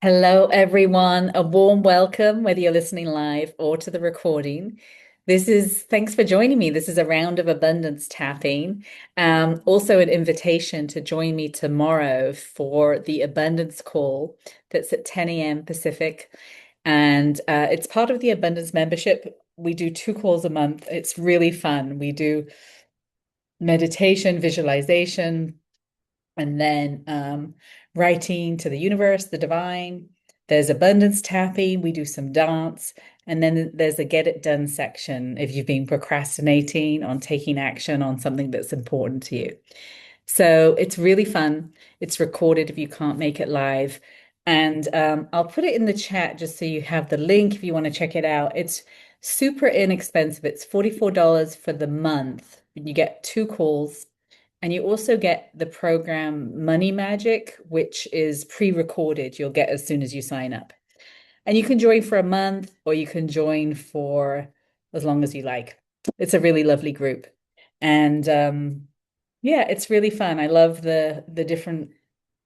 Hello, everyone. A warm welcome, whether you're listening live or to the recording. Thanks for joining me. This is a round of abundance tapping. Also, an invitation to join me tomorrow for the abundance call that's at 10 a.m. Pacific. And it's part of the abundance membership. We do two calls a month. It's really fun. We do meditation, visualization, and then writing to the universe, the divine. There's abundance tapping. We do some dance. And then there's a get it done section if you've been procrastinating on taking action on something that's important to you. So it's really fun. It's recorded if you can't make it live. And I'll put it in the chat just so you have the link if you want to check it out. It's super inexpensive. It's $44 for the month. You get two calls. And you also get the program Money Magic, which is pre-recorded. You'll get as soon as you sign up. And you can join for a month or you can join for as long as you like. It's a really lovely group. And yeah, it's really fun. I love the different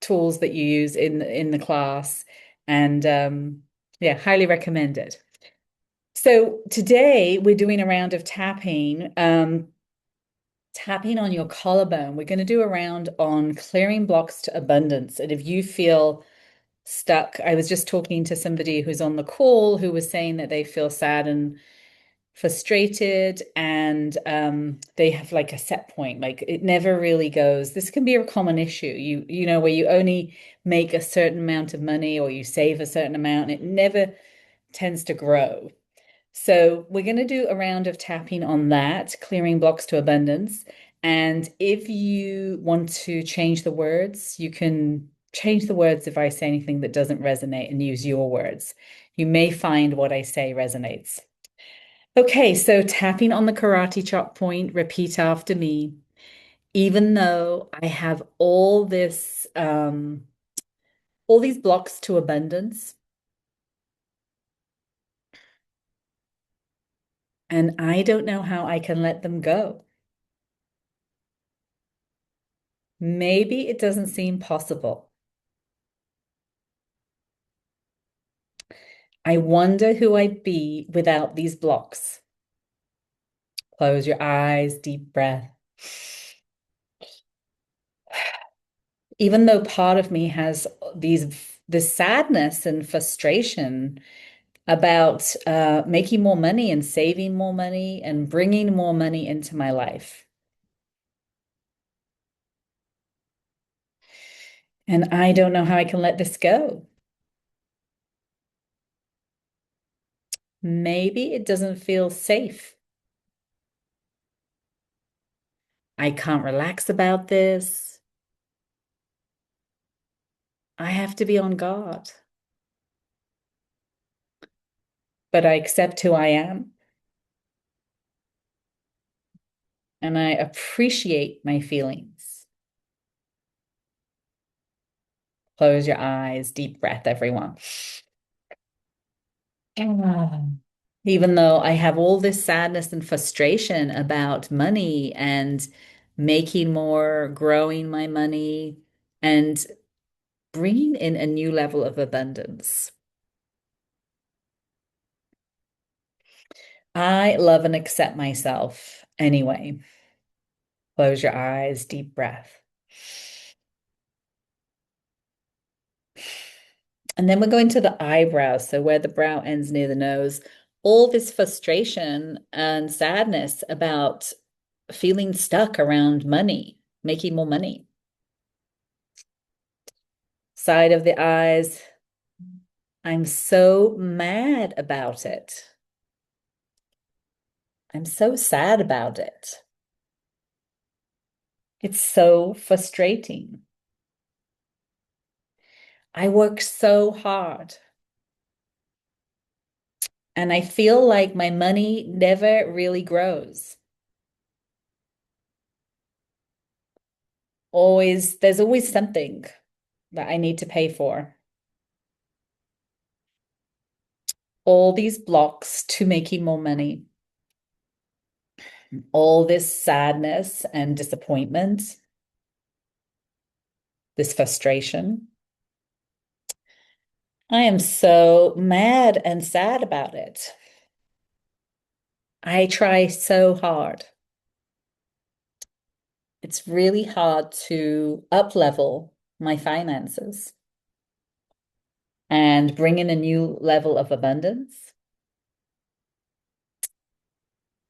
tools that you use in the class. And yeah, highly recommend it. So today we're doing a round of tapping. Tapping on your collarbone. We're going to do a round on clearing blocks to abundance. And if you feel stuck, I was just talking to somebody who's on the call who was saying that they feel sad and frustrated and they have like a set point, like it never really goes. This can be a common issue. You know, where you only make a certain amount of money or you save a certain amount, and it never tends to grow. So we're going to do a round of tapping on that, clearing blocks to abundance. And if you want to change the words, you can change the words if I say anything that doesn't resonate and use your words. You may find what I say resonates. Okay, so tapping on the karate chop point, repeat after me. Even though I have all these blocks to abundance, and I don't know how I can let them go. Maybe it doesn't seem possible. I wonder who I'd be without these blocks. Close your eyes, deep breath. Even though part of me has this sadness and frustration about making more money and saving more money and bringing more money into my life. And I don't know how I can let this go. Maybe it doesn't feel safe. I can't relax about this. I have to be on guard. But I accept who I am and I appreciate my feelings. Close your eyes, deep breath, everyone. Ah. Even though I have all this sadness and frustration about money and making more, growing my money, and bringing in a new level of abundance. I love and accept myself anyway. Close your eyes, deep breath. And then we're going to the eyebrows, so where the brow ends near the nose. All this frustration and sadness about feeling stuck around money, making more money. Side of the eyes, I'm so mad about it. I'm so sad about it. It's so frustrating. I work so hard and I feel like my money never really grows. There's always something that I need to pay for. All these blocks to making more money, all this sadness and disappointment, this frustration. I am so mad and sad about it. I try so hard. It's really hard to up level my finances and bring in a new level of abundance,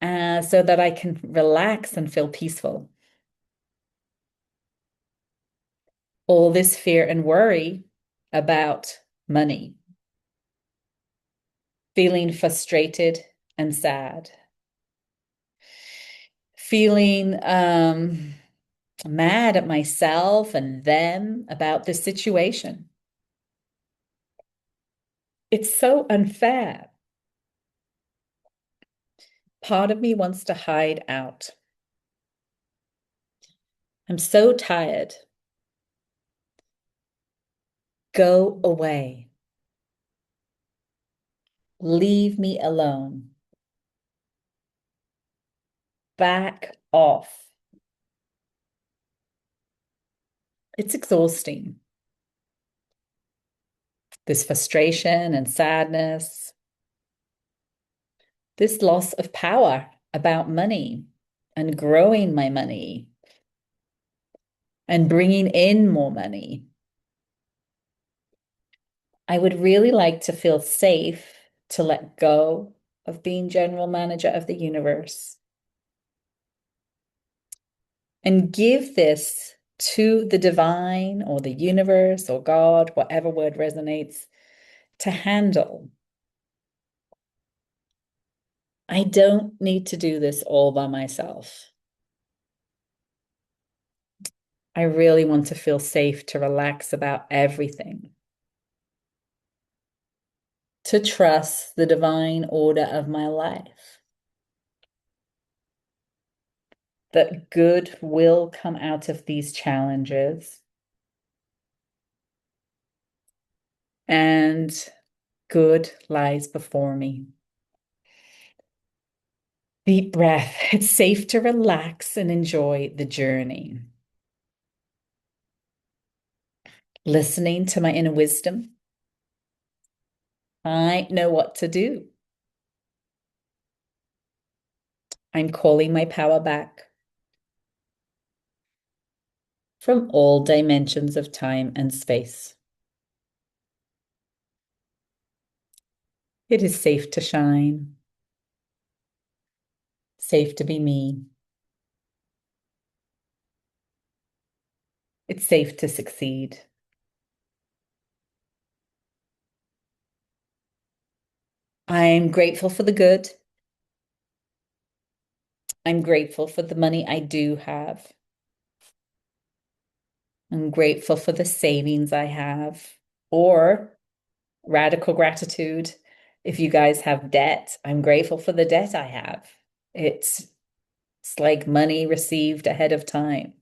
so that I can relax and feel peaceful. All this fear and worry about money, feeling frustrated and sad, feeling mad at myself and them about this situation. It's so unfair. Part of me wants to hide out. I'm so tired. Go away. Leave me alone. Back off. It's exhausting. This frustration and sadness, this loss of power about money and growing my money and bringing in more money. I would really like to feel safe to let go of being general manager of the universe and give this to the divine or the universe or God, whatever word resonates, to handle. I don't need to do this all by myself. I really want to feel safe to relax about everything, to trust the divine order of my life, that good will come out of these challenges and good lies before me. Deep breath. It's safe to relax and enjoy the journey. Listening to my inner wisdom. I know what to do. I'm calling my power back from all dimensions of time and space. It is safe to shine, safe to be me. It's safe to succeed. I'm grateful for the good. I'm grateful for the money I do have. I'm grateful for the savings I have, or radical gratitude. If you guys have debt, I'm grateful for the debt I have. It's like money received ahead of time.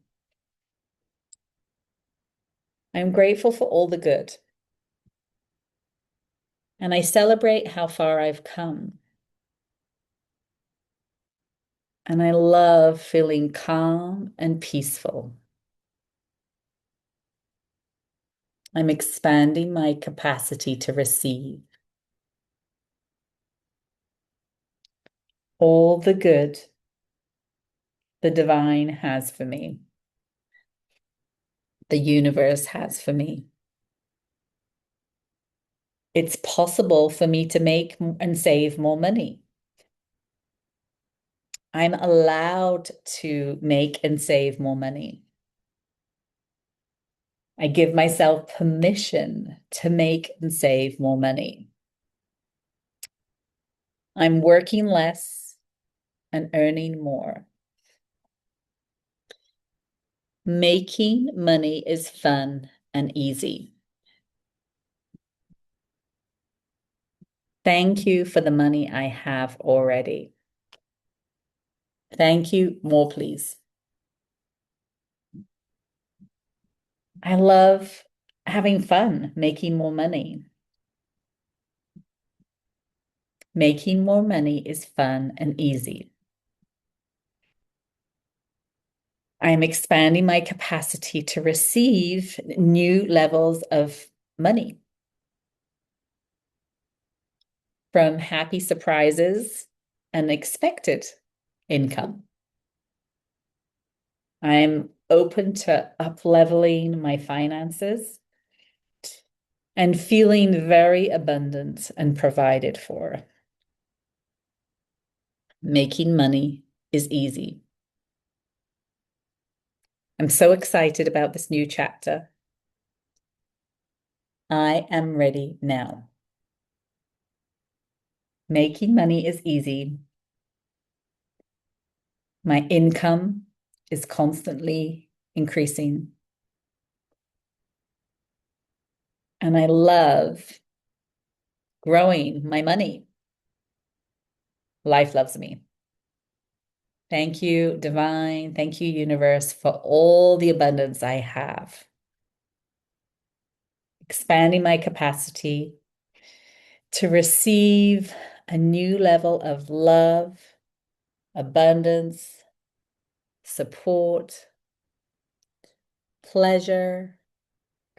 I'm grateful for all the good. And I celebrate how far I've come. And I love feeling calm and peaceful. I'm expanding my capacity to receive all the good the divine has for me, the universe has for me. It's possible for me to make and save more money. I'm allowed to make and save more money. I give myself permission to make and save more money. I'm working less and earning more. Making money is fun and easy. Thank you for the money I have already. Thank you. More, please. I love having fun making more money. Making more money is fun and easy. I'm expanding my capacity to receive new levels of money. from happy surprises and expected income. I'm open to up-leveling my finances and feeling very abundant and provided for. Making money is easy. I'm so excited about this new chapter. I am ready now. Making money is easy. My income is constantly increasing. And I love growing my money. Life loves me. Thank you, Divine. Thank you, Universe, for all the abundance I have. Expanding my capacity to receive a new level of love, abundance, support, pleasure,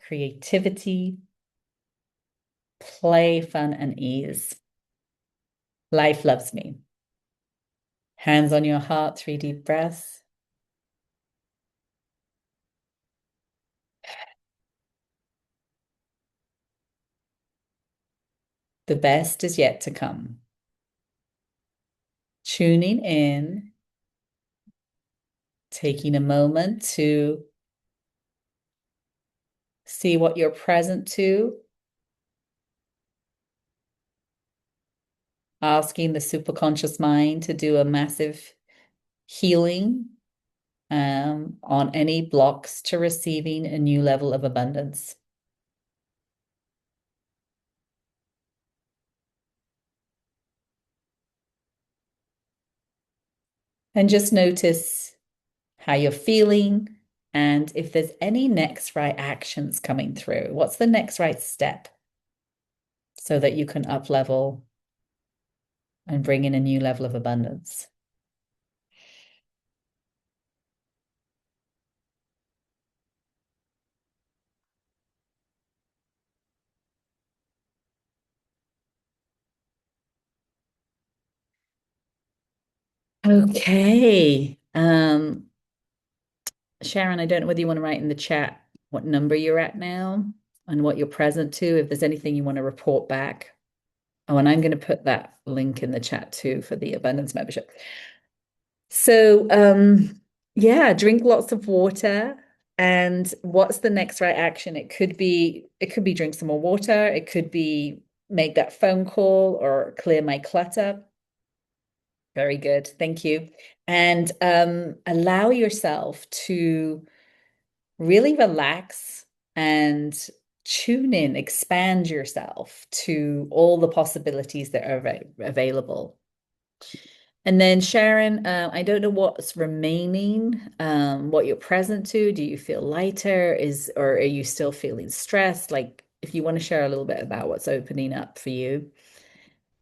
creativity, play, fun, and ease. Life loves me. Hands on your heart, 3 deep breaths. The best is yet to come. Tuning in, taking a moment to see what you're present to, asking the superconscious mind to do a massive healing on any blocks to receiving a new level of abundance. And just notice how you're feeling and if there's any next right actions coming through. What's the next right step so that you can up level and bring in a new level of abundance? Okay. Sharon, I don't know whether you want to write in the chat what number you're at now and what you're present to, if there's anything you want to report back. Oh, and I'm going to put that link in the chat too for the abundance membership. So, yeah, drink lots of water. And what's the next right action? It could be drink some more water. It could be make that phone call or clear my clutter. Very good. Thank you. And allow yourself to really relax and tune in, expand yourself to all the possibilities that are available. And then Sharon, I don't know what's remaining, what you're present to. Do you feel lighter? Or are you still feeling stressed? Like if you want to share a little bit about what's opening up for you.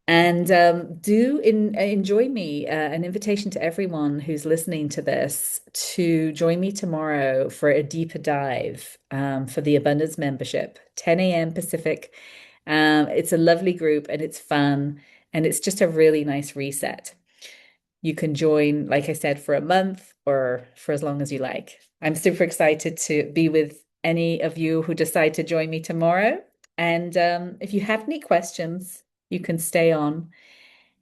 And enjoy me, an invitation to everyone who's listening to this to join me tomorrow for a deeper dive for the Abundance Membership, 10 a.m. Pacific. It's a lovely group and it's fun and it's just a really nice reset. You can join, like I said, for a month or for as long as you like. I'm super excited to be with any of you who decide to join me tomorrow. And if you have any questions, you can stay on.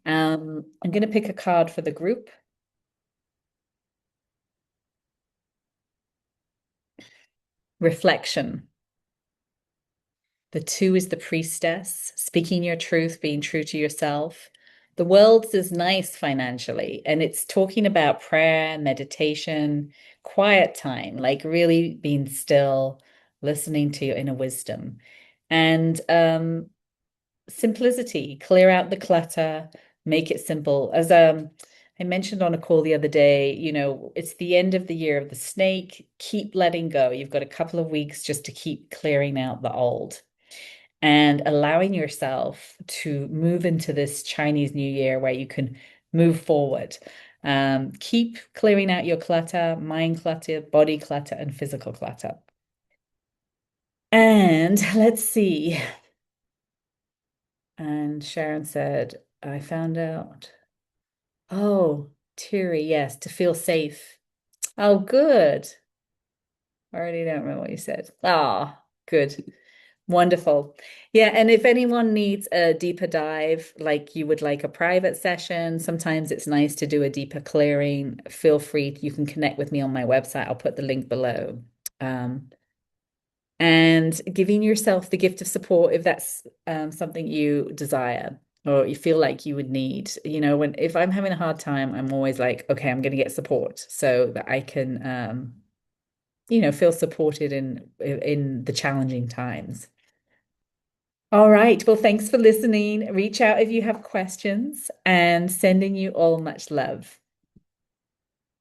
I'm going to pick a card for the group. Reflection. The 2 is the priestess, speaking your truth, being true to yourself. The world is nice financially, and it's talking about prayer, meditation, quiet time, like really being still, listening to your inner wisdom. And simplicity, clear out the clutter, make it simple. As I mentioned on a call the other day, it's the end of the year of the snake. Keep letting go. You've got a couple of weeks just to keep clearing out the old and allowing yourself to move into this Chinese New Year where you can move forward. Keep clearing out your clutter, mind clutter, body clutter, and physical clutter. And let's see. And Sharon said, I found out. Oh, teary, yes, to feel safe. Oh, good. I already don't remember what you said. Ah, good. Wonderful. Yeah, and if anyone needs a deeper dive, like you would like a private session, sometimes it's nice to do a deeper clearing. Feel free, you can connect with me on my website. I'll put the link below. Um, and giving yourself the gift of support if that's something you desire or you feel like you would need. You know, when if I'm having a hard time, I'm always like, okay, I'm going to get support so that I can, feel supported in the challenging times. All right. Well, thanks for listening. Reach out if you have questions and sending you all much love.